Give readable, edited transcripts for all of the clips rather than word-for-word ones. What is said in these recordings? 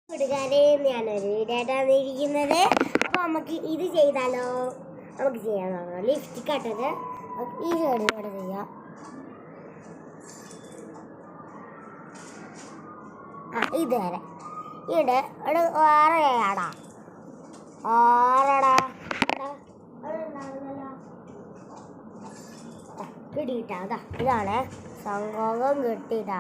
കൂട്ടുകാരെ ഞാനൊരു വീഡിയോ ആയിട്ടാണ് ഇരിക്കുന്നത്. അപ്പോൾ നമുക്ക് ഇത് ചെയ്താലോ? നമുക്ക് ചെയ്യാൻ നോക്കാം. ലിപ്സ്റ്റിക് ഇട്ടത് ഈ സൈഡിലൂടെ ചെയ്യാം. ഇതുവരെ ഇവിടെ ഒരു ആറയാടാ കിട്ടിയിട്ടാ. അതാ ഇതാണ് സംഭവം കിട്ടിയിട്ടാ.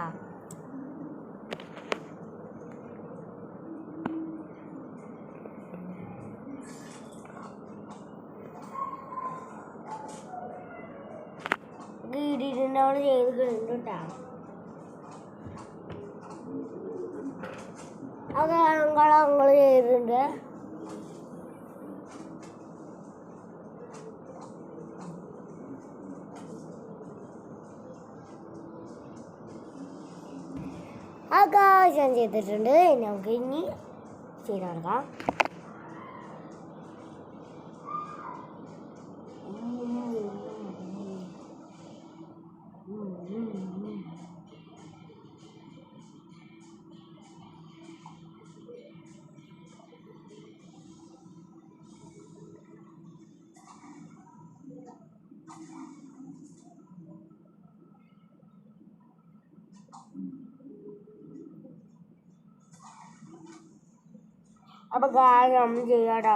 ഗീഡിനോട് ചെയ്ത് കിട്ടാ. അത് ഞങ്ങൾ ചെയ്തിട്ടുണ്ട്. ആകാശം ചെയ്തിട്ടുണ്ട്. നമുക്ക് ഇനി ചെയ്ത് കൊടുക്കാം. അപ്പൊ കാര്യം ചെയ്യാട്ടോ.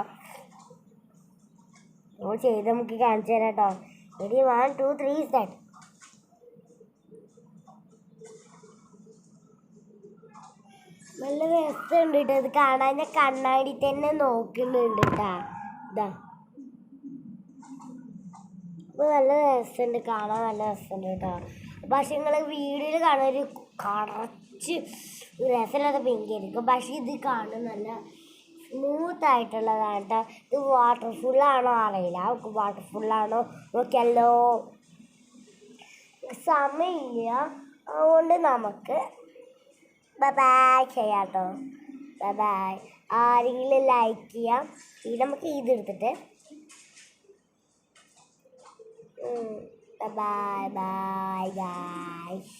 ചെയ്ത് നമുക്ക് കാണിച്ചു തരാം കേട്ടോ. Ready 1 2 3 start. നല്ല രസമുണ്ട് കേട്ടോ. ഇത് കാണാൻ ഞാൻ കണ്ണാടി തന്നെ നോക്കുന്നുണ്ട് കേട്ടാ. ഇതാ അപ്പൊ നല്ല രസമുണ്ട് കാണാൻ, നല്ല രസമുണ്ട് കേട്ടോ. പക്ഷെ നിങ്ങൾ വീഡിയോയിൽ കാണാൻ ഒരു കറച്ച് രസമില്ലാത്ത പിങ്ക് ആയിരിക്കും. പക്ഷെ ഇത് കാണാൻ നല്ല സ്മൂത്ത് ആയിട്ടുള്ളതാണ് കേട്ടോ. ഇത് വാട്ടർഫുള്ളാണോ അറിയില്ല. വാട്ടർഫുള്ളാണോ നോക്കിയല്ലോ. സമയമില്ല, അതുകൊണ്ട് നമുക്ക് ബൈ ചെയ്യാം കേട്ടോ. ബൈ. ആരെങ്കിലും ലൈക്ക് ചെയ്യാം. പിന്നെ നമുക്ക് ഇതെടുത്തിട്ട് ബൈ ബൈ ഗായ്സ്.